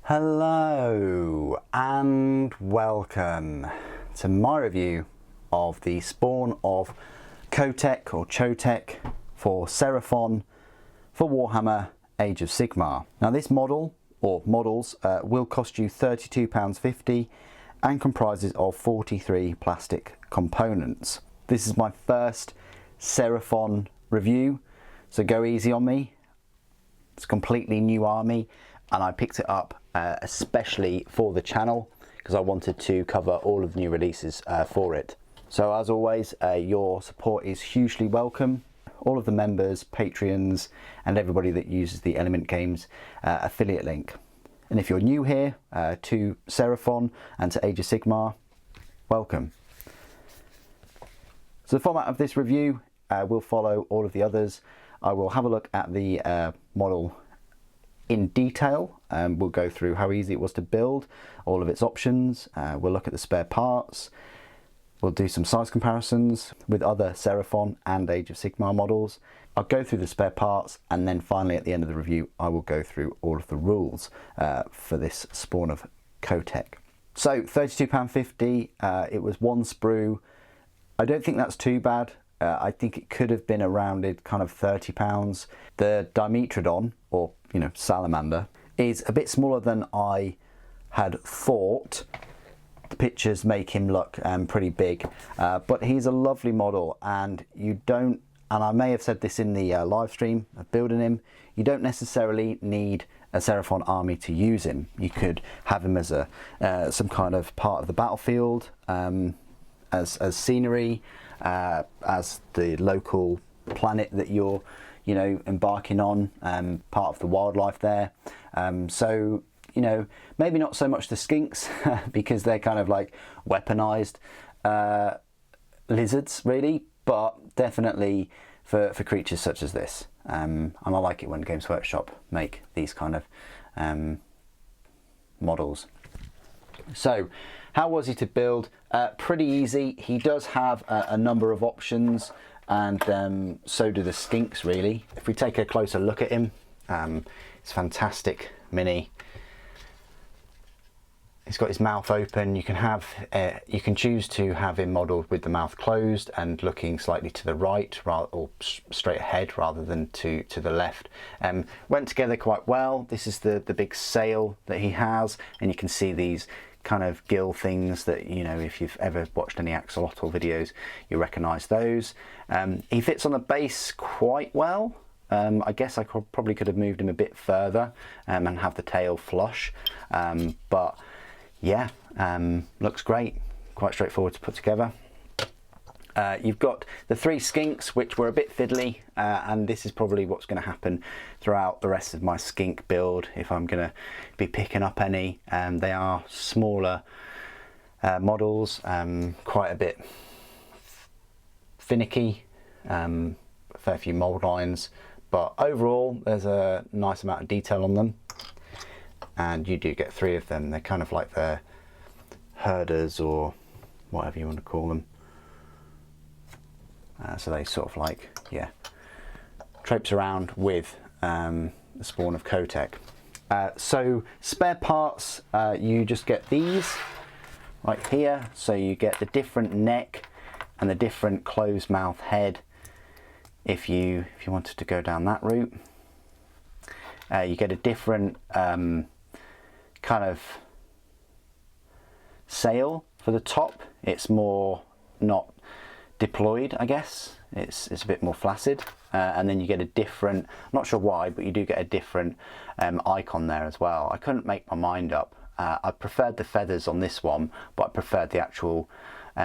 Hello and welcome to my review of the spawn of Chotec or Chotec for Seraphon for Warhammer Age of Sigmar. Now this model or models will cost you £32.50 and comprises of 43 plastic components. This is my first Seraphon review, so go easy on me. It's a completely new army and I picked it up especially for the channel because I wanted to cover all of the new releases for it. So as always, your support is hugely welcome. All of the members, Patreons and everybody that uses the Element Games affiliate link. And if you're new here to Seraphon and to Age of Sigmar, welcome. So the format of this review will follow all of the others. I will have a look at the model in detail. We'll go through how easy it was to build, all of its options. We'll look at the spare parts. We'll do some size comparisons with other Seraphon and Age of Sigmar models. I'll go through the spare parts, and then finally at the end of the review I will go through all of the rules for this spawn of Chotec. So £32.50, it was one sprue. I don't think that's too bad. I think it could have been around kind of £30. The Dimetrodon, or salamander, is a bit smaller than I had thought. The pictures make him look pretty big, but he's a lovely model, and I may have said this in the live stream of building him, you don't necessarily need a Seraphon army to use him. You could have him as some kind of part of the battlefield, as scenery, as the local planet that you're embarking on, part of the wildlife there. So maybe not so much the skinks because they're kind of like weaponized lizards really, but definitely for creatures such as this. And I like it when Games Workshop make these kind of models. So how was he to build? Pretty easy. He does have a number of options, and so do the skinks really. If we take a closer look at him, it's fantastic mini. He's got his mouth open. You can choose to have him modelled with the mouth closed and looking slightly to the right or straight ahead rather than to the left. Went together quite well. This is the big sail that he has, and you can see these kind of gill things that if you've ever watched any axolotl videos, you recognise those. He fits on the base quite well. I guess I probably could have moved him a bit further and have the tail flush, but yeah, looks great, quite straightforward to put together. You've got the three skinks, which were a bit fiddly, and this is probably what's going to happen throughout the rest of my skink build if I'm going to be picking up any. They are smaller models, quite a bit finicky, a fair few mould lines, but overall there's a nice amount of detail on them, and you do get three of them. They're kind of like the herders or whatever you want to call them. So they sort of like, yeah, traipse around with the spawn of Chotec. So spare parts, you just get these right here. So you get the different neck and the different closed mouth head if you wanted to go down that route. You get a different kind of sail for the top. It's more not deployed, I guess. It's a bit more flaccid, and then you get a different, I'm not sure why, but you do get a different icon there as well. I couldn't make my mind up. I preferred the feathers on this one, but I preferred the actual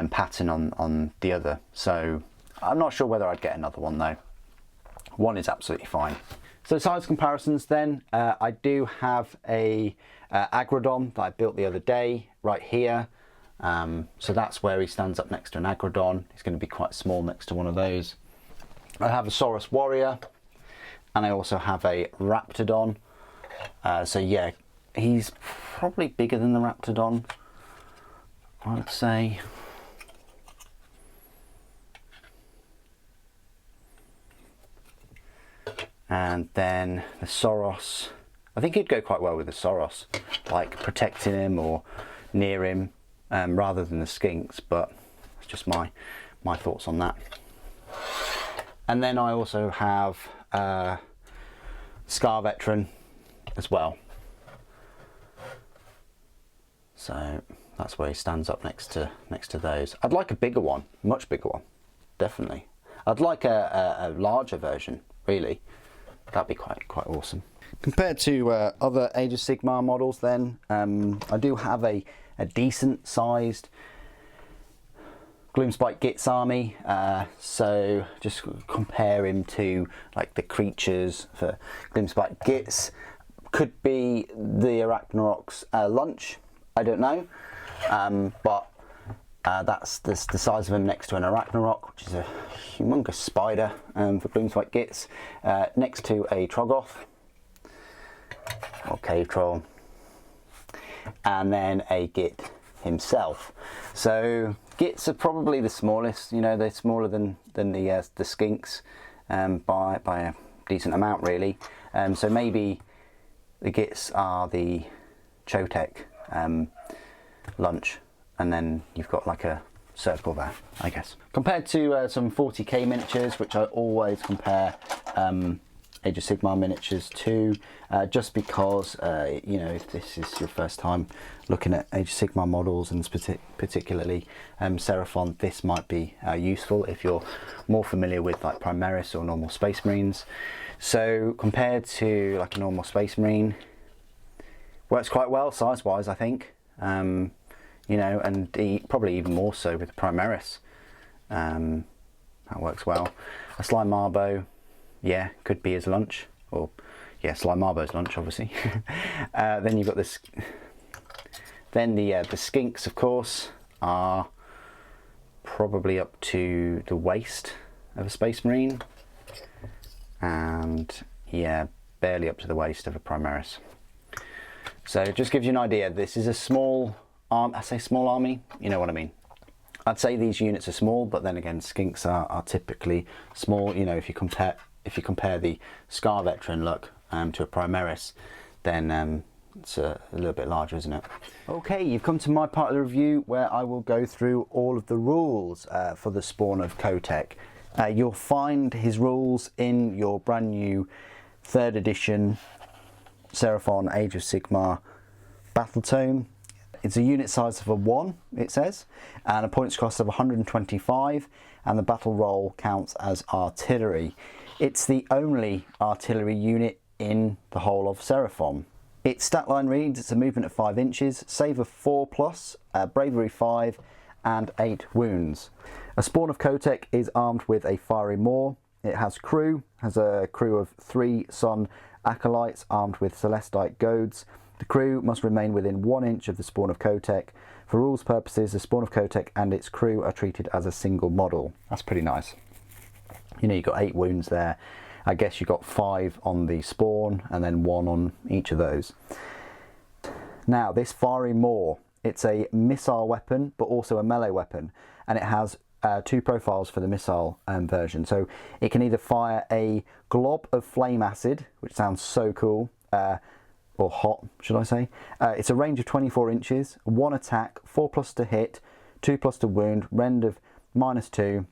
pattern on the other. So I'm not sure whether I'd get another one though. One is absolutely fine. So size comparisons then, I do have a Agrodon that I built the other day right here. So that's where he stands up next to an Agrodon. He's going to be quite small next to one of those. I have a Saurus Warrior, and I also have a Raptordon. So yeah, he's probably bigger than the Raptordon, I would say. And then the Saurus I think he'd go quite well with the Soros, like protecting him or near him rather than the skinks, but it's just my thoughts on that. And then I also have Scar Veteran as well. So that's where he stands up next to those. I'd like a bigger one, much bigger one, definitely. I'd like a larger version, really. That'd be quite awesome. Compared to other Age of Sigmar models then, I do have a decent sized Gloomspite Gitz army, so just compare him to like the creatures for Gloomspite Gitz. Could be the Arachnarok's lunch, I don't know, but that's the size of him next to an Arachnarok, which is a humongous spider for Gloomspite Gitz, next to a Troggoth, or Cave Troll, and then a Git himself. So Gits are probably the smallest, you know, they're smaller than the skinks by a decent amount really. So maybe the Gits are the Chotec lunch, and then you've got like a circle there, I guess. Compared to some 40k miniatures, which I always compare Age of Sigmar miniatures to, just because you know, if this is your first time looking at Age of Sigmar models, and particularly Seraphon, this might be useful if you're more familiar with like Primaris or normal Space Marines. So compared to like a normal Space Marine, works quite well size wise, I think, you know, and probably even more so with Primaris. That works well. A Sly Marbo, yeah, could be his lunch, or yeah, Sly Marbo's lunch, obviously. Then you've got this. Then the skinks, of course, are probably up to the waist of a Space Marine, and yeah, barely up to the waist of a Primaris. So it just gives you an idea. This is a small arm. I say small army, you know what I mean. I'd say these units are small, but then again, skinks are typically small. You know, if you compare the Scar Veteran look to a Primaris, then it's a little bit larger, isn't it? Okay, you've come to my part of the review where I will go through all of the rules for the Spawn of Chotec. You'll find his rules in your brand new 3rd edition Seraphon Age of Sigmar Battle Tome. It's a unit size of a 1, it says, and a points cost of 125, and the battle roll counts as artillery. It's the only artillery unit in the whole of Seraphon. Its stat line reads it's a movement of 5 inches, save of 4+, bravery 5, and 8 wounds. A Spawn of Chotec is armed with a fiery maw. It has a crew of 3 Sun Acolytes armed with Celestite Goads. The crew must remain within 1 inch of the Spawn of Chotec. For rules purposes, the Spawn of Chotec and its crew are treated as a single model. That's pretty nice. You know, you've got 8 wounds there. I guess you've got 5 on the Spawn and then 1 on each of those. Now, this fiery maw, it's a missile weapon, but also a melee weapon, and it has 2 profiles for the missile version. So it can either fire a glob of flame acid, which sounds so cool, or hot, should I say. It's a range of 24 inches, 1 attack, 4+ to hit, 2+ to wound, rend of -2,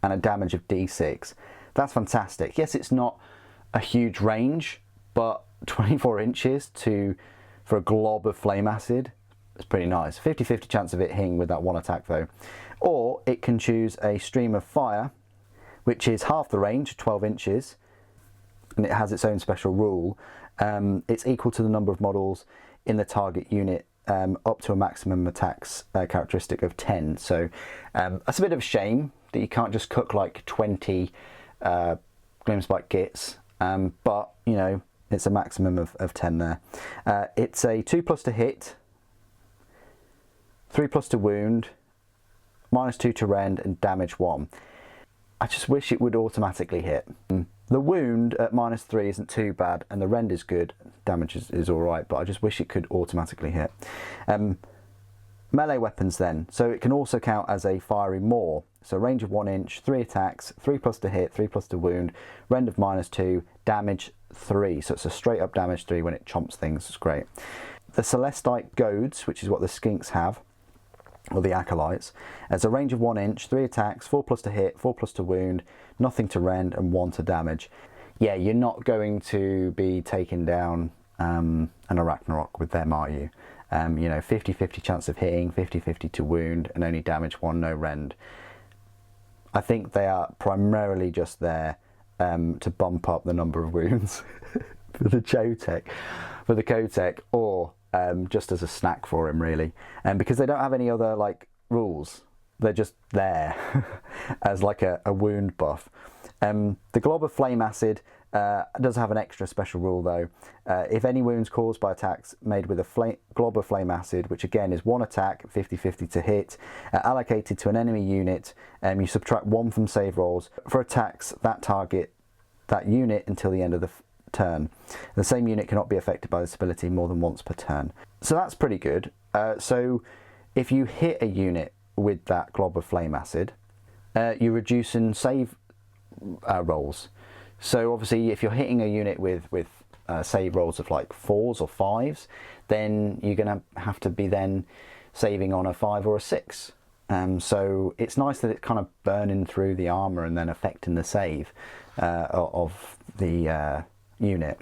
and a damage of d6. That's fantastic. Yes, it's not a huge range, but 24 inches for a glob of flame acid, it's pretty nice. 50-50 chance of it hitting with that 1 attack though. Or it can choose a stream of fire, which is half the range, 12 inches, and it has its own special rule. It's equal to the number of models in the target unit, up to a maximum attacks characteristic of 10. So that's a bit of a shame that you can't just cook like 20 Gloomspite Gitz, but you know, it's a maximum of 10 there. It's a 2+ to hit, 3+ to wound, -2 to rend, and damage 1. I just wish it would automatically hit. The wound at -3 isn't too bad, and the rend is good. Damage is alright, but I just wish it could automatically hit. Melee weapons then, so it can also count as a fiery maw. So range of 1 inch, 3 attacks, 3+ to hit, 3+ to wound, rend of -2, damage 3. So it's a straight up damage 3 when it chomps things. It's great. The Celestite Goads, which is what the skinks have, or the acolytes, has a range of 1 inch, 3 attacks, 4+ to hit, 4+ to wound, nothing to rend, and 1 to damage. Yeah, you're not going to be taking down an Arachnarok with them, are you? You know, 50-50 chance of hitting, 50-50 to wound, and only damage 1, no rend. I think they are primarily just there to bump up the number of wounds for the Chotec, for the Chotec, or just as a snack for him, really. And because they don't have any other like rules, they're just there as like a wound buff. The Glob of Flame Acid does have an extra special rule though. If any wounds caused by attacks made with a Glob of Flame Acid, which again is 1 attack, 50-50 to hit, allocated to an enemy unit, you subtract 1 from save rolls for attacks that target that unit until the end of the turn. The same unit cannot be affected by this ability more than once per turn. So that's pretty good. So if you hit a unit with that Glob of Flame Acid, you're reducing save rolls. So obviously if you're hitting a unit with save rolls of like 4s or 5s, then you're going to have to be then saving on a 5 or a 6. So it's nice that it's kind of burning through the armour and then affecting the save of the unit.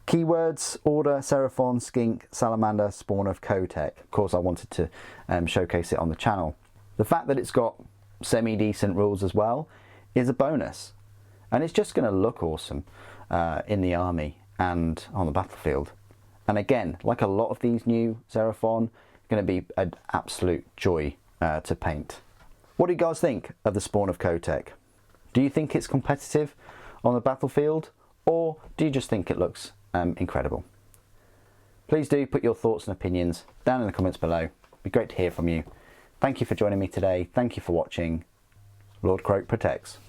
Keywords: Order, Seraphon, Skink, Salamander, Spawn of Chotec. Of course I wanted to showcase it on the channel. The fact that it's got semi-decent rules as well is a bonus. And it's just going to look awesome in the army and on the battlefield. And again, like a lot of these new Seraphon, going to be an absolute joy to paint. What do you guys think of the Spawn of Chotec? Do you think it's competitive on the battlefield, or do you just think it looks incredible? Please do put your thoughts and opinions down in the comments below. It'd be great to hear from you. Thank you for joining me today. Thank you for watching. Lord Croak protects.